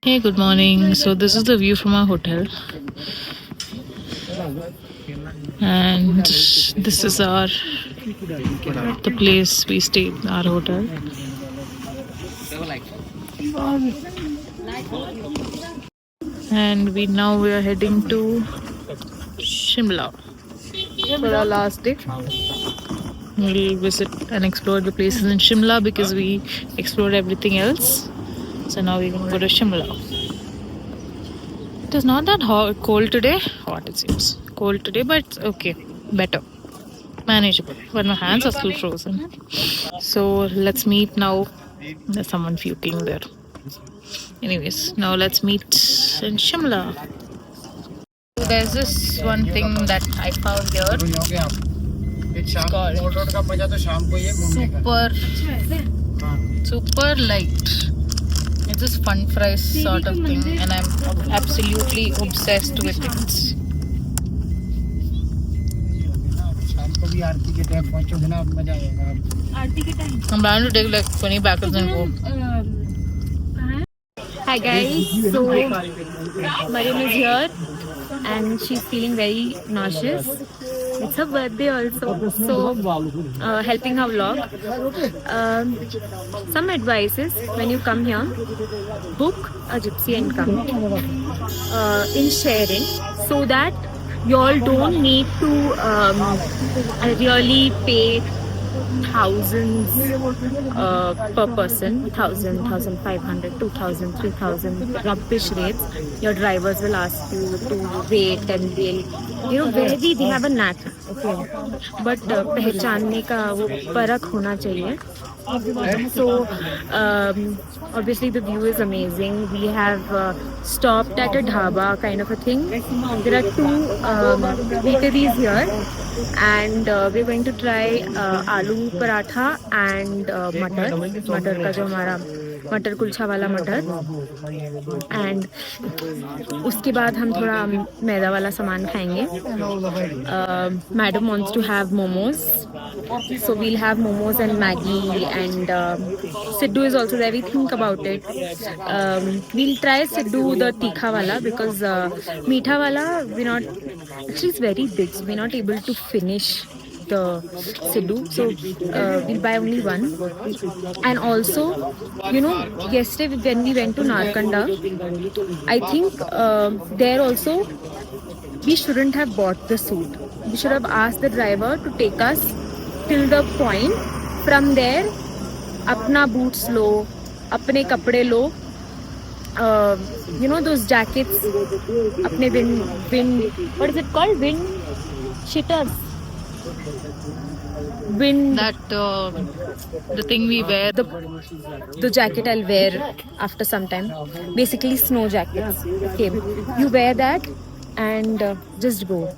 Hey, good morning. So this is the view from our hotel, and this is our the place we stayed, our hotel. And we are heading to Shimla for our last day. We'll visit and explore the places in Shimla because we explored everything else. So now we're gonna go to Shimla. It is not that cold today. Hot it seems. Cold today, but it's okay. Better. Manageable. But my hands are still frozen. So let's meet now. There's someone puking there. Anyways, now let's meet in Shimla. So there's this one thing that I found here. It's called super light. It's this fun fries sort of thing, and I'm absolutely obsessed with it. I'm planning to take like 20 packets and go. Hi guys, so Mariam is here and she's feeling very nauseous. It's her birthday also, so helping her vlog. Some advices when you come here: book a gypsy and come in sharing, so that you all don't need to really pay thousands per person, 1,500, 2,000, 3,000 rubbish rates. Your drivers will ask you to wait and they'll very they have a knack, okay, but पहचानने का वो परख होना चाहिए. So obviously the view is amazing. We have stopped at a dhaba kind of a thing. There are two bakeries here, and we're going to try aloo paratha and मटर का जो हमारा मटर कुलचा वाला मटर, एंड उसके बाद हम थोड़ा मैदा वाला सामान खाएंगे. Madam wants to have momos, so we'll have momos and Maggie, and Siddu is also there. We think about it. We'll try Siddu the tikha wala, because meetha wala we're not, actually it's very big, so we're not able to finish the Siddu, so we'll buy only one. And also, yesterday when we went to Narkanda, I think there also we shouldn't have bought the suit. We should have asked the driver to take us till the point. From there, अपना boots लो, अपने कपड़े लो, those jackets, अपने wind, what is it called? Wind shitters. Wind. That the thing we wear. The jacket I'll wear after some time. Basically snow jackets. Okay, you wear that and just go.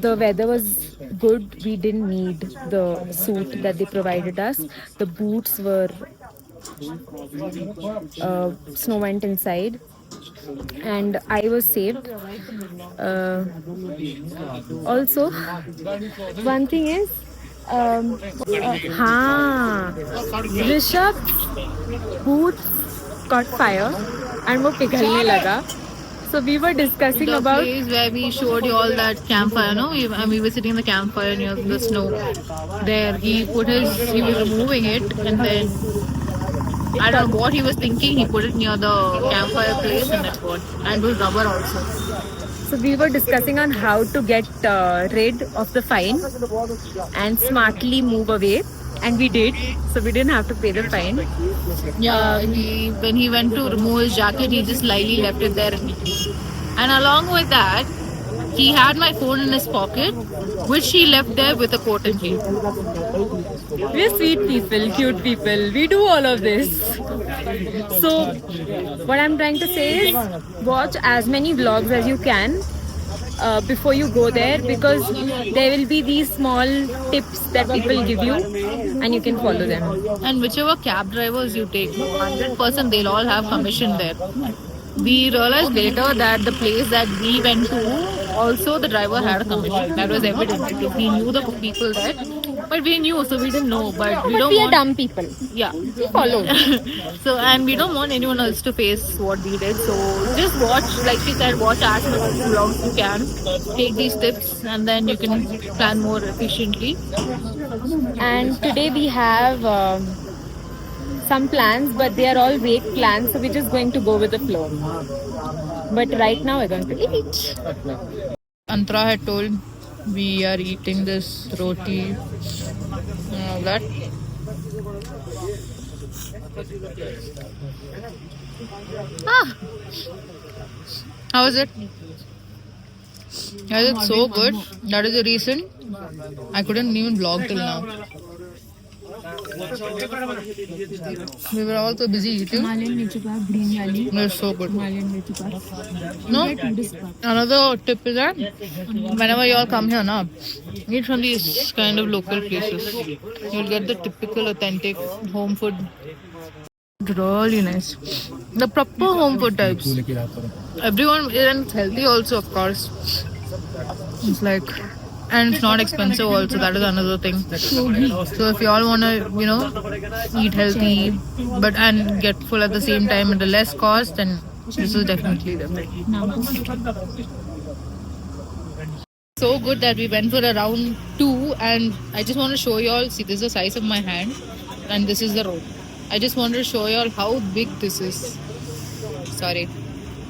The weather was good. We didn't need the suit that they provided us. The boots were snow went inside, and I was saved. Also, one thing is, Rishabh's boots caught fire and वो पिघलने लगा. So we were discussing the about place where we showed you all that campfire, no? We were sitting in the campfire near the snow. There, he was removing it, and then I don't know what he was thinking. He put it near the campfire place, and it got, and it was rubber also. So we were discussing on how to get rid of the fine and smartly move away, and we did. So we didn't have to pay the fine. Yeah, when he went to remove his jacket, he just lightly left it there. And along with that, he had my phone in his pocket, which he left there with a coat and jeans. We're sweet people, cute people. We do all of this. So what I'm trying to say is, watch as many vlogs as you can before you go there, because there will be these small tips that people give you and you can follow them. And whichever cab drivers you take, 100% they'll all have commission there. We realized later that the place that we went to, also the driver had a commission. That was evident because he knew the people there. But we knew, so we didn't know. But we But don't we are want. dumb people. Yeah. We followed. So, and we don't want anyone else to face what we did. So just watch, like she said, watch as much vlogs you can. Take these tips, and then you can plan more efficiently. And today we have some plans, but they are all vague plans, so we're just going to go with the flow. But right now we're going to eat. Antra had told we are eating this roti and all that. Ah, how is it? Yeah, it's so good. That is the reason I couldn't even vlog till now. We were all so busy eating. It was so good. No, another tip is that whenever you all come here, na, eat from these kind of local places. You'll get the typical, authentic home food. Really nice. The proper home food types. Everyone is healthy also, of course. It's like, and it's not expensive also. That is another thing. So if you all wanna, eat healthy, but and get full at the same time at a less cost, then this is definitely the thing. So good that we went for a round 2, and I just want to show you all. See, this is the size of my hand, and this is the road. I just wanted to show you all how big this is. Sorry,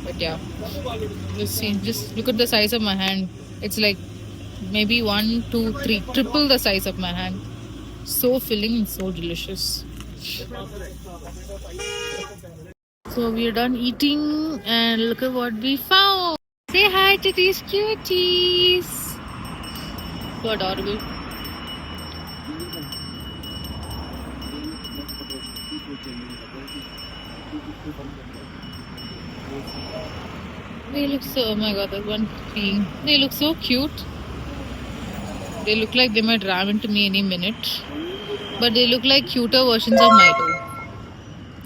but yeah, just look at the size of my hand. It's like maybe 1, 2, 3, triple the size of my hand. So filling and so delicious. So we are done eating, and look at what we found. Say hi to these cuties. So adorable. They look so, oh my god, there's one peeing. They look so cute. They look like they might ram into me any minute. But they look like cuter versions of Milo.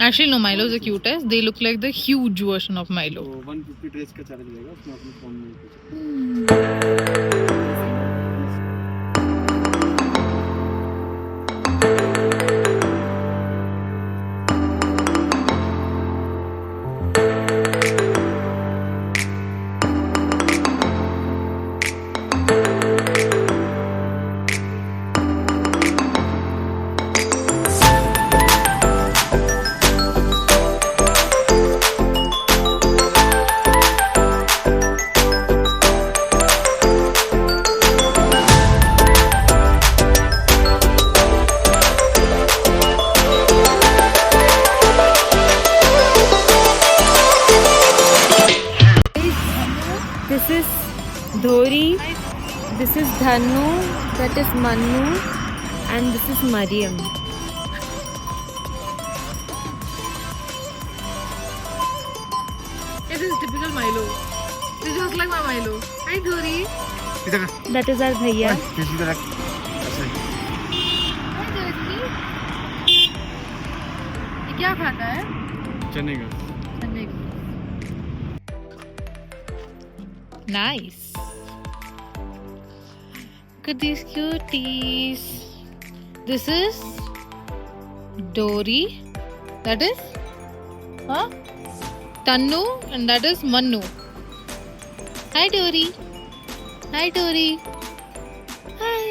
Actually, no, Milo is the cutest. They look like the huge version of Milo. 150 days का challenge रहेगा उसमें अपने phone में This is Dhori, this is Dhanu, that is Manu, and this is Mariam. This is typical Milo. This looks like my Milo. Hi, Dhuri. That is our bhaiya. किसी तरह ऐसे Hi, Dhuri. ये क्या खाता है? चने का Nice. Look at these cuties. This is Dory. That is Tannu, and that is Manu. Hi, Dory. Hi, Dory. Hi.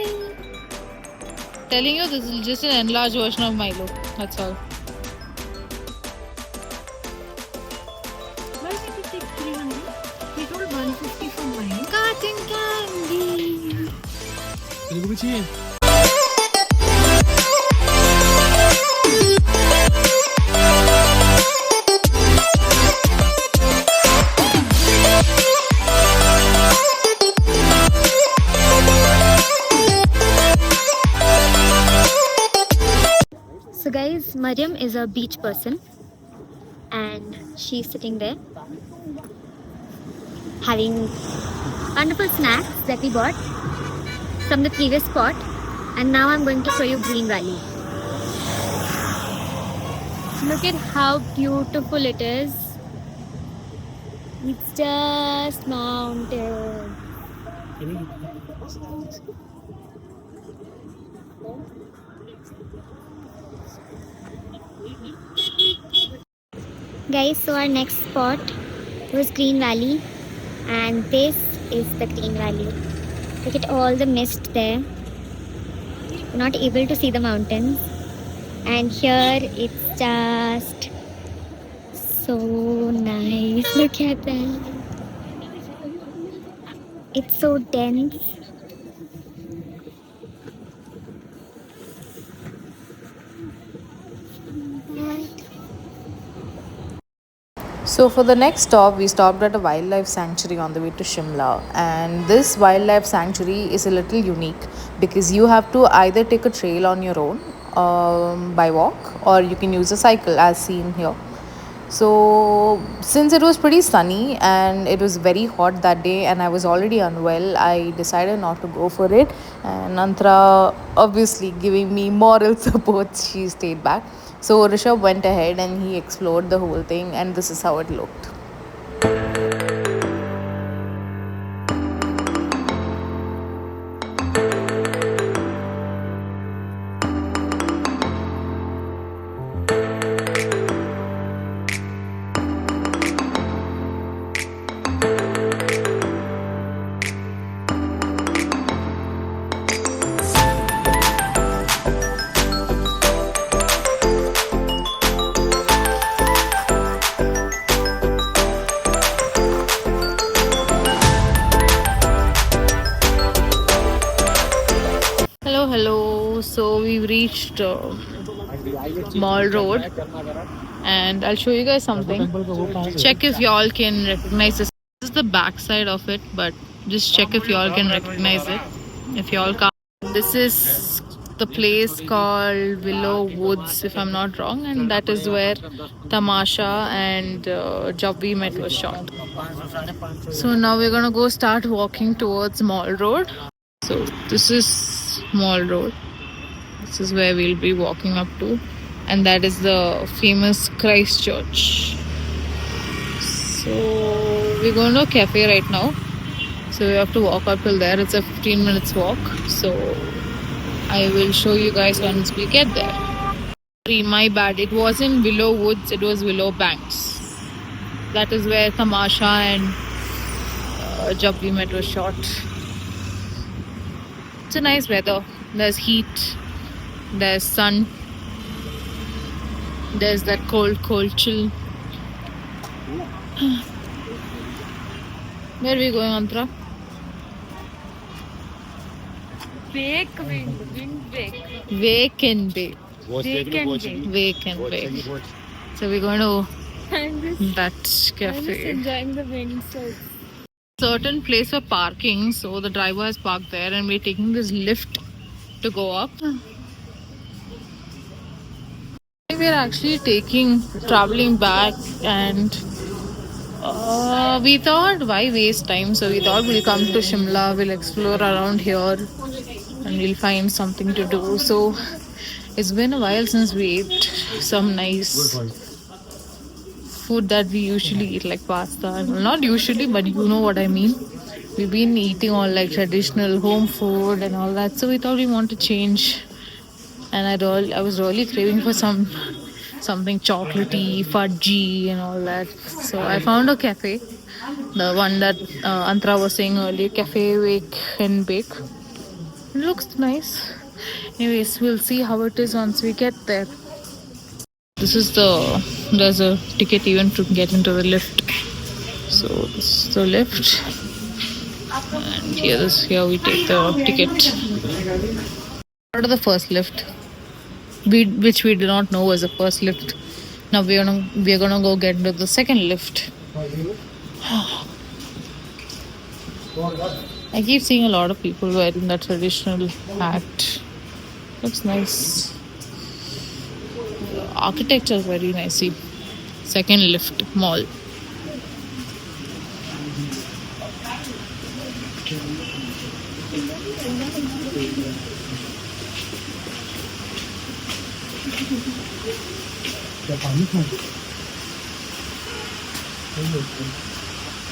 Telling you, this is just an enlarged version of Milo. That's all. Why did you take 300? He told 150 from mine. Cotton candy. तेरे को भी चाहिए So guys, Mariam is a beach person and she's sitting there having wonderful snacks that we bought from the previous spot, and now I'm going to show you Green Valley. Look at how beautiful it is. It's just mountain. Guys, so our next spot was Green Valley, and this is the Green Valley. Look at all the mist there. You're not able to see the mountains, and here it's just so nice. Look at that. It's so dense. So for the next stop, we stopped at a wildlife sanctuary on the way to Shimla, and this wildlife sanctuary is a little unique because you have to either take a trail on your own by walk, or you can use a cycle as seen here. So since it was pretty sunny and it was very hot that day and I was already unwell, I decided not to go for it. And Antra, obviously giving me moral support, she stayed back. So Rishabh went ahead and he explored the whole thing, and this is how it looked. Hello, hello. So we've reached Mall Road, and I'll show you guys something. Check if y'all can recognize this. This is the back side of it, but just check if y'all can recognize it. If y'all can't, this is the place called Willow Woods, if I'm not wrong, and that is where Tamasha and Jab We Met was shot. So now we're gonna go start walking towards Mall Road. So this is Mall Road. This is where we'll be walking up to, and that is the famous Christ Church. So we're going to a cafe right now. So we have to walk up till there. It's a 15 minutes walk. So I will show you guys once we get there. Sorry, my bad. It wasn't Willow Woods. It was Willow Banks. That is where Tamasha and Jab We Met was shot. It's a nice weather. There's heat, there's sun, there's that cold chill. Where are we going, Antra? Wake Bay. Wake and Bay. Wake and Bay. So we're going to I'm that just cafe. enjoying the wind. So Certain place for parking, so the driver has parked there, and we're taking this lift to go up. We're actually traveling back, and we thought why waste time, so we thought we'll come to Shimla, we'll explore around here, and we'll find something to do. So it's been a while since we ate some nice food that we usually eat, like pasta. Well, not usually, but you know what I mean. We've been eating all like traditional home food and all that, so we thought we want to change. And I was really craving for something chocolatey, fudgy, and all that. So I found a cafe, the one that Antra was saying earlier, Cafe Wake and Bake. It looks nice. Anyways, we'll see how it is once we get there. There's a ticket even to get into the lift. So this is the lift, and here we take the ticket. Out of the first lift, which we did not know was the first lift. Now we're gonna go get into the second lift. I keep seeing a lot of people wearing that traditional hat. Looks nice. The architecture is very nice. Second lift, mall.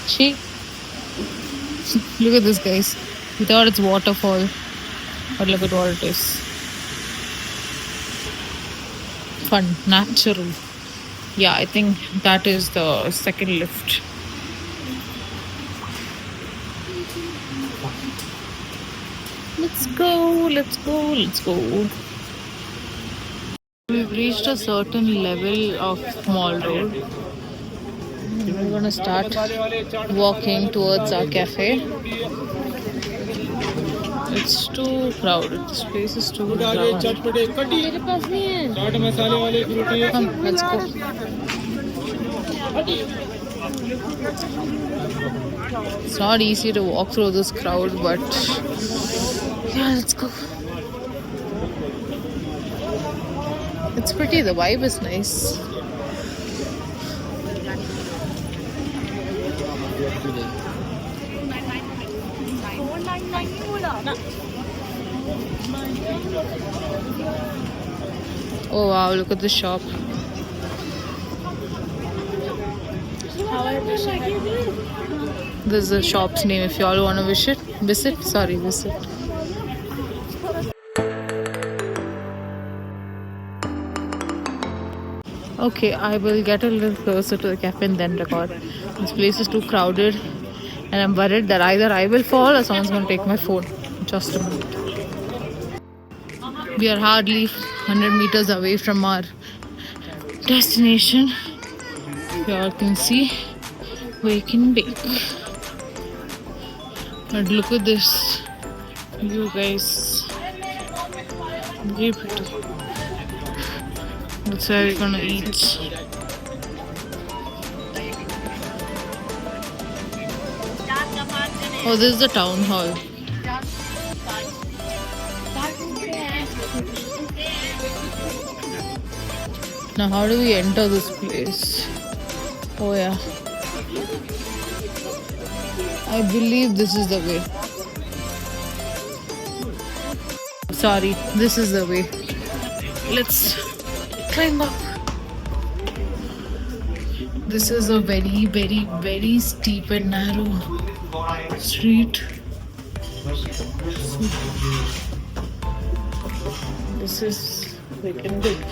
See? Look at this, guys. We thought it's waterfall, but look at what it is. fun, natural. Yeah, I think that is the second lift. Let's go, let's go, let's go. We've reached a certain level of Mall Road. We're gonna start walking towards our cafe. It's too crowded. This place is too crowded. Come, let's go. It's not easy to walk through this crowd, but yeah, let's go. It's pretty, the vibe is nice. Oh wow, look at the shop. This is the shop's name if you all want to visit. Visit. Okay, I will get a little closer to the cafe and then record. This place is too crowded and I'm worried that either I will fall or someone's going to take my phone. Just a minute. We are hardly 100 meters away from our destination. You all can see Wake and Bake. But look at this view, guys. Very pretty. That's where we're gonna eat. Oh, this is the town hall. Now, how do we enter this place? Oh, yeah. I believe this is the way. Sorry, this is the way. Let's climb up. This is a very, very, very steep and narrow street. This is freaking good.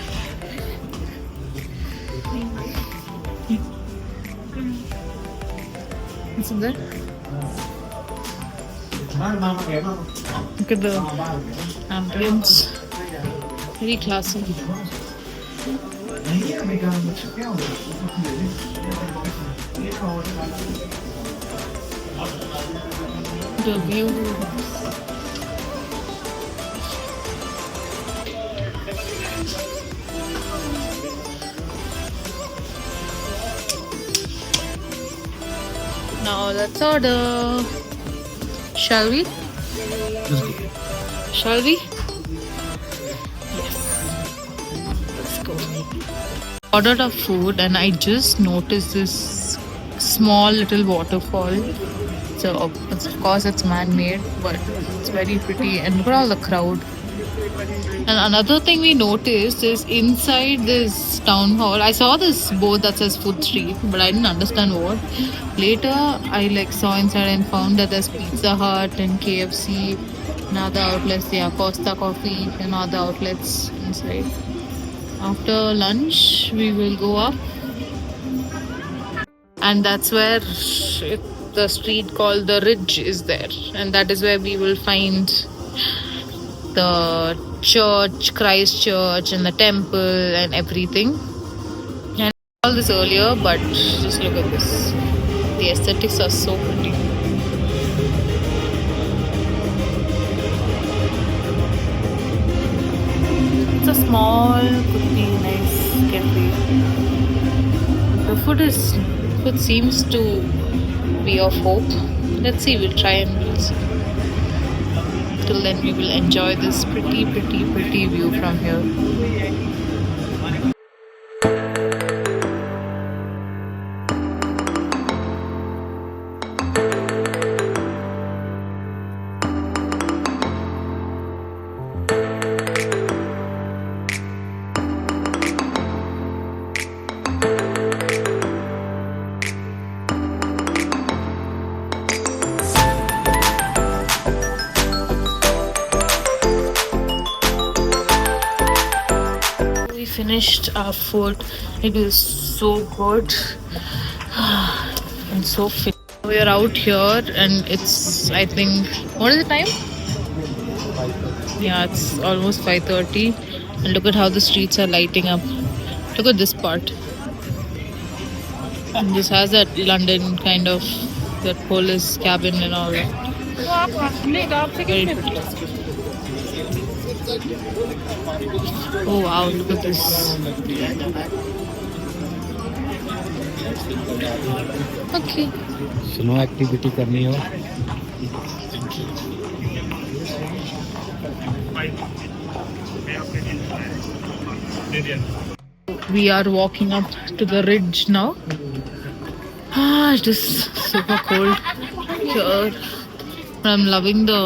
Isn't there? Look at the ambience. Very classy. The view. Now let's order. Shall we? Shall we? Yes. Let's go. Ordered our food and I just noticed this small little waterfall. So of course it's man-made, but it's very pretty and look at all the crowd. And another thing we noticed is inside this town hall, I saw this board that says Food Street, but I didn't understand what. Later, I saw inside and found that there's Pizza Hut and KFC and other outlets. Yeah, Costa Coffee and other outlets inside. After lunch, we will go up, and that's where the street called the Ridge is there, and that is where we will find the church, Christ Church, and the temple and everything. And I saw all this earlier, but just look at this. The aesthetics are so pretty. It's a small, could be nice cafe. The food seems to be of hope. Let's see, we'll try and we'll see. Till then, we will enjoy this pretty view from here. finished our food. It was so good and so fit. We are out here and it's, I think, what is the time? Yeah, it's almost 5:30. And look at how the streets are lighting up. Look at this part. And this has that London kind of, that police cabin and all that. Very pretty. Oh wow, look at this. Okay. Snow activity करनी हो We are walking up to the ridge now. It is super cold here. I'm loving the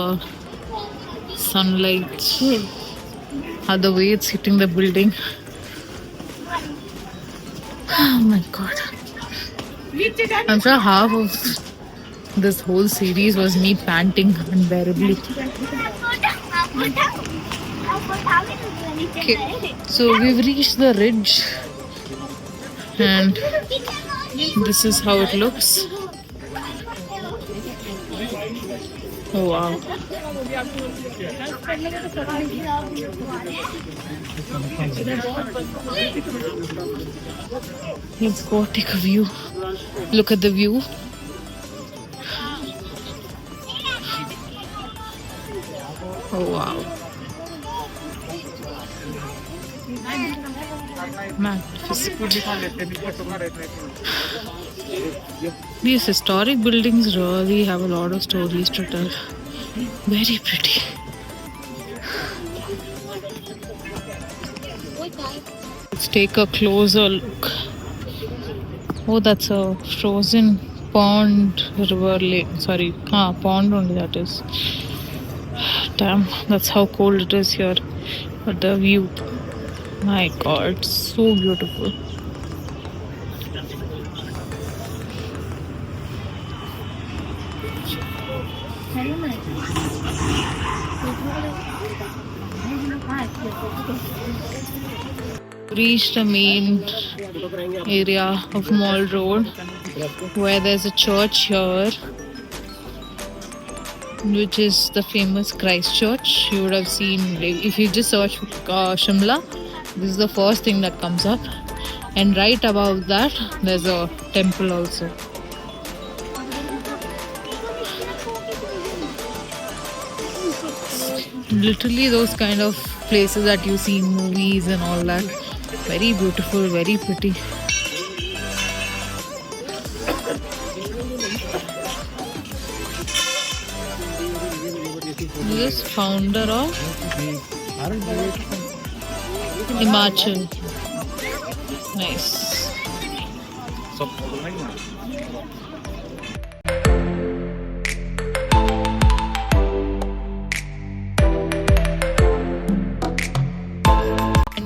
sunlight. The way it's hitting the building. Oh my god. I'm sure half of this whole series was me panting unbearably. Okay, so we've reached the ridge and this is how it looks. Oh wow. Let's go take a view. Look at the view. Oh wow. Magnificent. These historic buildings really have a lot of stories to tell. Very pretty. Let's take a closer look. Oh, that's a frozen pond, river lake. Sorry, pond only that is. Damn, that's how cold it is here. But the view, my god, so beautiful. Reached the main area of Mall Road where there's a church here, which is the famous Christ Church. You would have seen, if you just search Shimla, this is the first thing that comes up, and right above that there's a temple also. Literally those kind of places that you see in movies and all that. Very beautiful, very pretty. This founder of Himachal. Nice.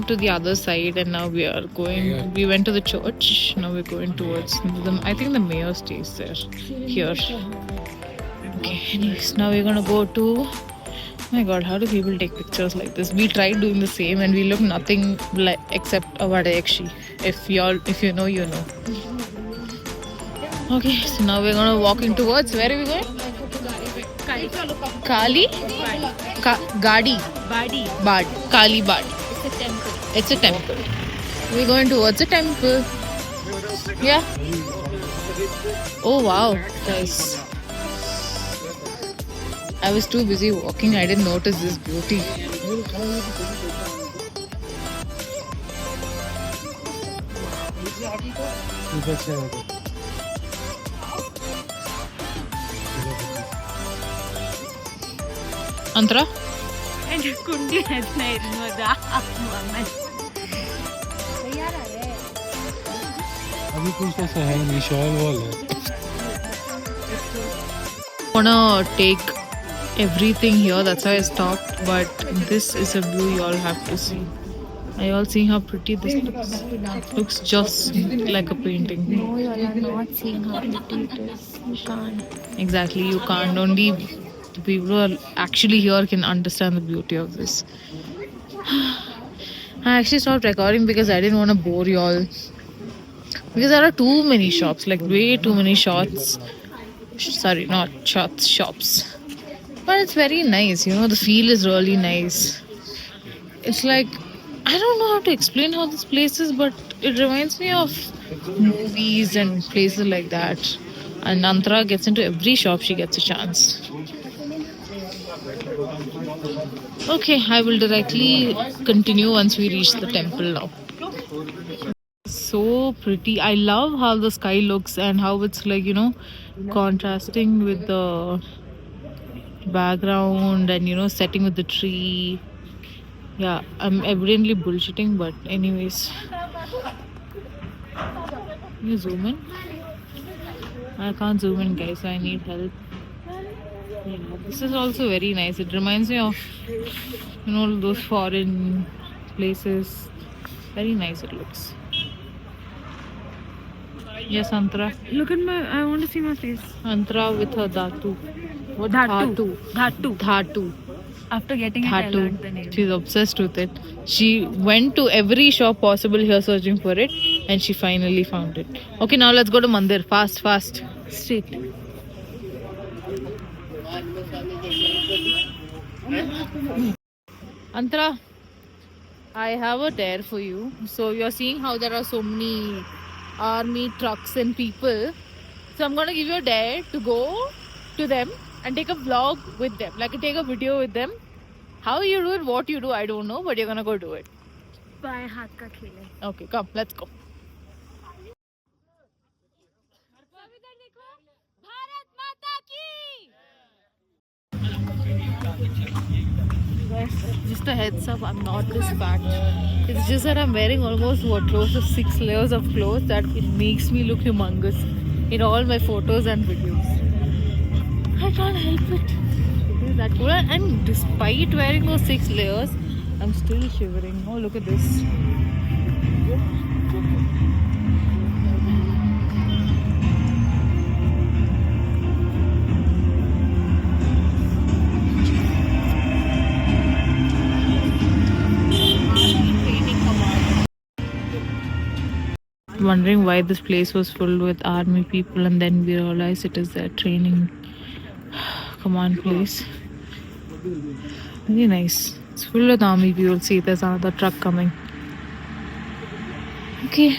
To the other side, and now we are going. We went to the church. Now we're going towards the. I think the mayor stays there. Here. Okay. Anyways, now we're gonna go to. Oh my God, how do people take pictures like this? We tried doing the same, and we look nothing like except a Vadayakshi. If you know, you know. Okay. So now we're gonna walk in towards. Where are we going? Kali. Gadi. Bad. Kali Bad. It's a temple. We're going towards a temple. Yeah. Oh wow, guys. I was too busy walking. I didn't notice this beauty. Antara? अभी कुछ ऐसा है नहीं shawl wall है Wanna take everything here, that's why I stopped, but this is a view you all have to see. Are you all seeing how pretty this looks? Looks just like a painting. No, you are not seeing how pretty it is. You can't. Exactly, you can't. Only the people who are actually here can understand the beauty of this. I actually stopped recording because I didn't want to bore you all. Because there are too many shops, like way too many shots. Sorry, not shots, shops. But it's very nice, you know, the feel is really nice. It's like, I don't know how to explain how this place is, but it reminds me of movies and places like that. And Antara gets into every shop she gets a chance. Okay, I will directly continue once we reach the temple now. So pretty. I love how the sky looks and how it's like, you know, contrasting with the background and, you know, setting with the tree. Yeah, I'm evidently bullshitting, but anyways. Can you zoom in? I can't zoom in, guys, so I need help. Yeah, this is also very nice. It reminds me of, you know, those foreign places. Very nice it looks. Yes, Antara. Look at I want to see my face. Antara with her dhatu. What Dhatu. Dhatu. After getting it, I learned the Dhatu. name. She's obsessed with it. She went to every shop possible here searching for it, and she finally found it. Okay, now let's go to Mandir. Fast, fast. Straight. Antara, I have a dare for you. So you're seeing how there are so many army trucks and people. So I'm gonna give you a dare to go to them and take a vlog with them. Like take a video with them. How you do it, what you do, I don't know, but you're gonna go do it. बाएं हाथ का खेल है. Okay, come, let's go. Just a heads up, I'm not this fat. It's just that I'm wearing almost close to 6 layers of clothes that it makes me look humongous in all my photos and videos. I can't help it. It is that cool. And despite wearing those 6 layers, I'm still shivering. Oh, look at this. Wondering why this place was full with army people, and then we realized it is their training command place. Very nice. It's full with army people. See, there's another truck coming. Okay.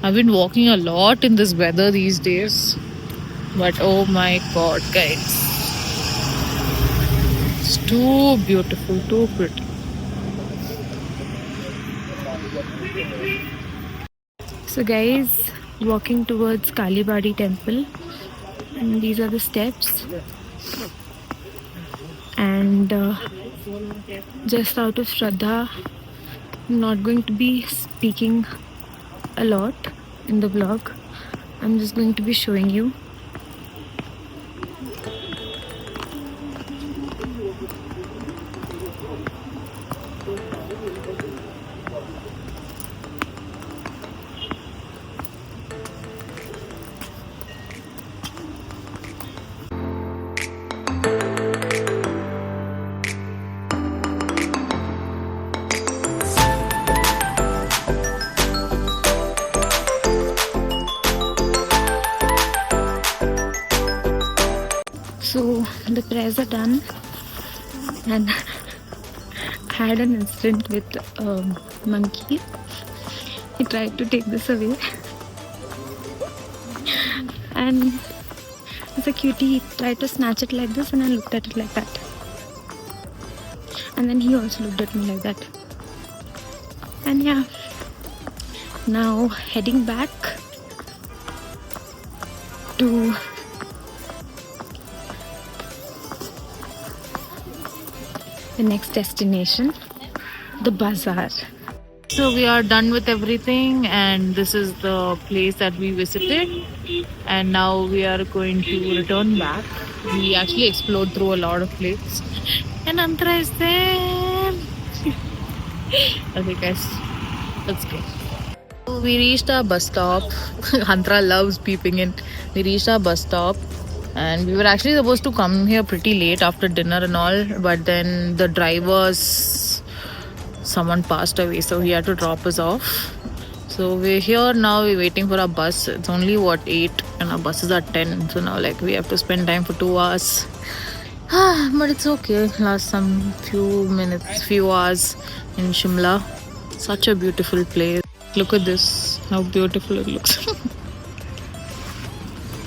I've been walking a lot in this weather these days, but oh my god, guys, it's too beautiful, too pretty. So guys, walking towards Kalibadi temple, and these are the steps, and just out of Shraddha, I'm not going to be speaking a lot in the vlog. I'm just going to be showing you. So the prayers are done, and I had an incident with monkey. He tried to take this away, and as a cutie, he tried to snatch it like this, and I looked at it like that, and then he also looked at me like that. And yeah, now heading back to the next destination, the bazaar. So we are done with everything, and this is the place that we visited, and now we are going to return back. We actually explored through a lot of places, and Antara is there. Okay guys, let's go. So we reached our bus stop. Antara loves peeping in. We reached our bus stop, And we were actually supposed to come here pretty late after dinner and all, but then the drivers, someone passed away, so he had to drop us off. So we're here now, we're waiting for our bus. It's only 8 and our bus is at 10. So now like we have to spend time for 2 hours. But it's okay. Last some few hours in Shimla. Such a beautiful place. Look at this, how beautiful it looks.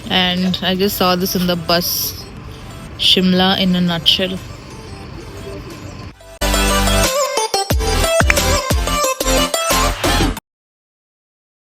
And I just saw this in the bus. Shimla in a nutshell.